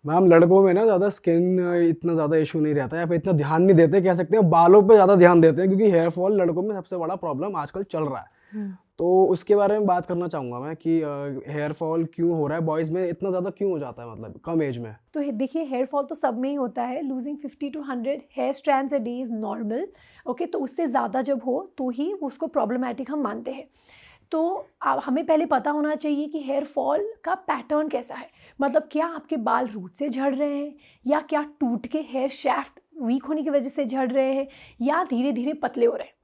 Ma'am लड़कों में ना ज़्यादा स्किन इतना ज़्यादा इशू नहीं रहता है, या फिर इतना ध्यान नहीं देते, कह सकते हैं बालों पे ज़्यादा ध्यान देते हैं, क्योंकि हेयर फॉल लड़कों में सबसे बड़ा प्रॉब्लम आजकल चल रहा है। तो उसके बारे में बात करना चाहूँगा मैं कि हेयर फॉल क्यों हो रहा है, बॉयज़ में इतना ज़्यादा क्यों हो जाता है, मतलब कम एज में। तो देखिए, हेयर फॉल तो सब में ही होता है। Losing 50 to 100 hair strands a day is normal. Okay, तो उससे ज़्यादा जब हो तो ही उसको प्रॉब्लमैटिक हम मानते हैं। तो हमें पहले पता होना चाहिए कि हेयर फॉल का पैटर्न कैसा है। मतलब क्या आपके बाल रूट से झड़ रहे हैं, या क्या टूट के हेयर शैफ्ट वीक होने की वजह से झड़ रहे हैं, या धीरे धीरे पतले हो रहे हैं।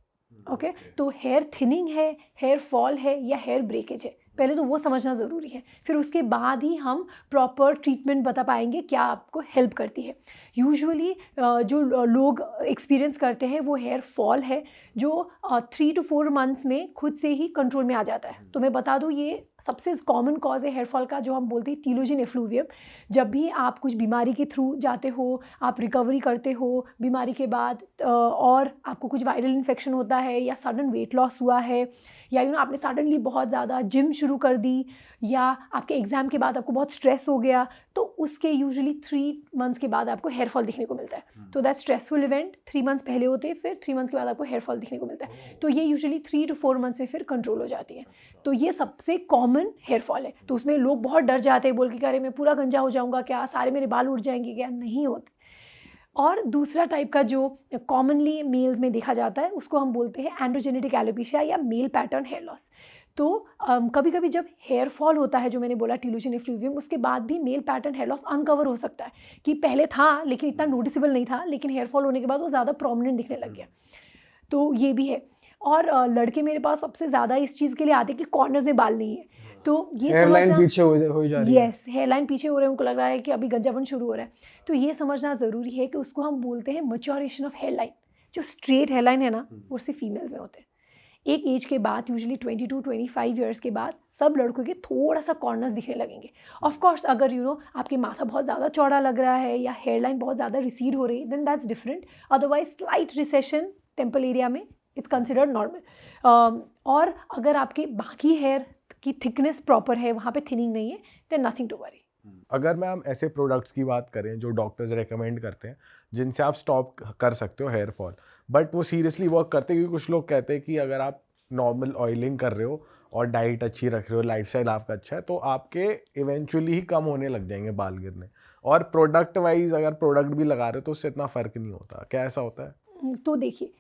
ओके, तो हेयर थिनिंग है, हेयर फॉल है, या हेयर ब्रेकेज है, पहले तो वो समझना ज़रूरी है। फिर उसके बाद ही हम प्रॉपर ट्रीटमेंट बता पाएंगे क्या आपको हेल्प करती है। यूजुअली जो लोग एक्सपीरियंस करते हैं वो हेयर फॉल है जो 3 to 4 मंथ्स में खुद से ही कंट्रोल में आ जाता है। तो मैं बता दूँ, ये सबसे कॉमन कॉज है हेयर फॉल का, जो हम बोलते हैं टीलोजन एफ्लूवियम। जब भी आप कुछ बीमारी के थ्रू जाते हो, आप रिकवरी करते हो बीमारी के बाद, और आपको कुछ वायरल इन्फेक्शन होता है, या सडन वेट लॉस हुआ है, या आपने सडनली बहुत ज़्यादा जिम शुरू कर दी, या आपके एग्ज़ाम के बाद आपको बहुत स्ट्रेस हो गया, तो उसके यूजुअली 3 मंथ्स के बाद आपको हेयर फॉल दिखने को मिलता है। तो दैट स्ट्रेसफुल इवेंट 3 मंथ्स पहले होते हैं, फिर 3 मंथ्स के बाद आपको हेयर फॉल दिखने को मिलता है। तो ये यूजुअली 3 to 4 मंथ्स में फिर कंट्रोल हो जाती है। तो ये सबसे कॉमन हेयर फॉल है। तो उसमें लोग बहुत डर जाते हैं, बोल के अरे मैं पूरा गंजा हो जाऊँगा क्या, सारे मेरे बाल उड़ जाएंगे क्या? नहीं होते। और दूसरा टाइप का जो कॉमनली मेल्स में देखा जाता है, उसको हम बोलते हैं एंड्रोजेनेटिक एलोपेशिया या मेल पैटर्न हेयर लॉस। तो कभी कभी जब हेयर फॉल होता है, जो मैंने बोला टीलोजन एफ्लूवियम, उसके बाद भी male pattern hair loss uncover हो सकता है कि पहले था लेकिन इतना नोटिसेबल नहीं था, लेकिन हेयर फॉल होने के बाद वो ज़्यादा प्रोमिनेंट दिखने लग गया। तो ये भी है। और लड़के मेरे पास सबसे ज़्यादा इस चीज़ के लिए आते हैं कि कॉर्नर्स में बाल नहीं है। तो ये हेयरलाइन समझना, पीछे हो जा रही है। यस, हेयरलाइन पीछे हो रहे हैं, उनको लग रहा है कि अभी गंजापन शुरू हो रहा है। तो ये समझना ज़रूरी है कि उसको हम बोलते हैं मैच्योरेशन ऑफ हेयरलाइन। जो स्ट्रेट हेयरलाइन है ना, वो सिर्फ फीमेल्स में होते हैं। एक एज के बाद, यूजुअली 22 to 25 ईयर्स के बाद, सब लड़कों के थोड़ा सा कॉर्नर्स दिखने लगेंगे। ऑफ कोर्स अगर आपके माथा बहुत ज़्यादा चौड़ा लग रहा है या हेयरलाइन बहुत ज़्यादा रिसीड हो रही है, then that's different. Otherwise slight recession temple area में इट्स कंसिडर्ड नॉर्मल। और अगर आपके बाकी हेयर की थिकनेस प्रॉपर है, वहाँ पे थिनिंग नहीं है, देन नथिंग टू वरी। अगर मैम ऐसे प्रोडक्ट्स की बात करें जो डॉक्टर्स रेकमेंड करते हैं जिनसे आप स्टॉप कर सकते हो हेयर फॉल, बट वो सीरियसली वर्क करते हैं, क्योंकि कुछ लोग कहते हैं कि अगर आप नॉर्मल ऑयलिंग कर रहे हो और डाइट अच्छी रख रहे हो, लाइफस्टाइल आपका अच्छा है, तो आपके इवेंचुअली ही कम होने लग जाएंगे बाल गिरने। और प्रोडक्ट वाइज अगर प्रोडक्ट भी लगा रहे हो तो उससे इतना फ़र्क नहीं होता। क्या ऐसा होता है? तो देखिए,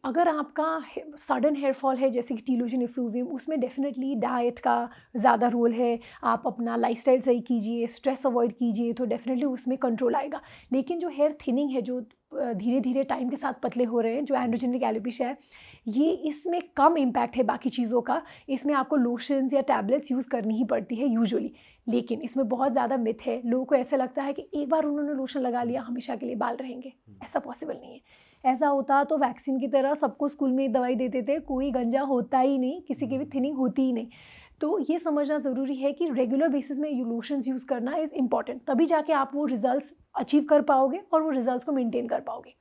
अगर आपका सडन हेयर फॉल है जैसे कि टीलोजन एफ्लूवियम, उसमें डेफिनेटली डाइट का ज़्यादा रोल है। आप अपना लाइफस्टाइल सही कीजिए, स्ट्रेस अवॉइड कीजिए, तो डेफिनेटली उसमें कंट्रोल आएगा। लेकिन जो हेयर थिनिंग है, जो धीरे धीरे टाइम के साथ पतले हो रहे हैं, जो एंड्रोजेनिक एलोपेशिया है, ये इसमें कम इम्पैक्ट है बाकी चीज़ों का। इसमें आपको लोशंस या टैबलेट्स यूज़ करनी ही पड़ती है यूजुअली। लेकिन इसमें बहुत ज़्यादा मिथ है। लोगों को ऐसा लगता है कि एक बार उन्होंने लोशन लगा लिया हमेशा के लिए बाल रहेंगे। ऐसा पॉसिबल नहीं है। ऐसा होता तो वैक्सीन की तरह सबको स्कूल में दवाई देते थे, कोई गंजा होता ही नहीं, किसी की भी थिनिंग होती ही नहीं। तो ये समझना ज़रूरी है कि रेगुलर बेसिस में लोशंस यूज़ करना इज़ इम्पॉर्टेंट, तभी जाके आप वो रिजल्ट्स अचीव कर पाओगे और वो रिजल्ट्स को मेंटेन कर पाओगे।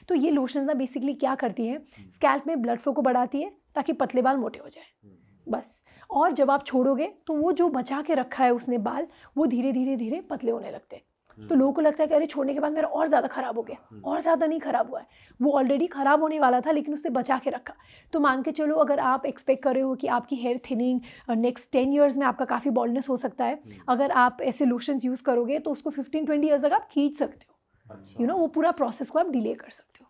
तो ये लोशंस ना बेसिकली क्या करती हैं, स्कैल्प में ब्लड फ्लो को बढ़ाती है ताकि पतले बाल मोटे हो जाए, बस। और जब आप छोड़ोगे तो वो जो बचा के रखा है उसने बाल, वो धीरे धीरे धीरे पतले होने लगते हैं। तो लोगों को लगता है कि अरे छोड़ने के बाद मेरा और ज़्यादा ख़राब हो गया। और ज़्यादा नहीं ख़राब हुआ है, वो ऑलरेडी ख़राब होने वाला था लेकिन उसने बचा के रखा। तो मान के चलो, अगर आप एक्सपेक्ट कर रहे हो कि आपकी हेयर थिनिंग नेक्स्ट 10 ईयर्स में आपका काफ़ी बॉल्डनेस हो सकता है, अगर आप ऐसे लोशंस यूज़ करोगे तो उसको 15-20 ईयर्स तक आप खींच सकते हो। वो पूरा प्रोसेस को आप डिले कर सकते हो।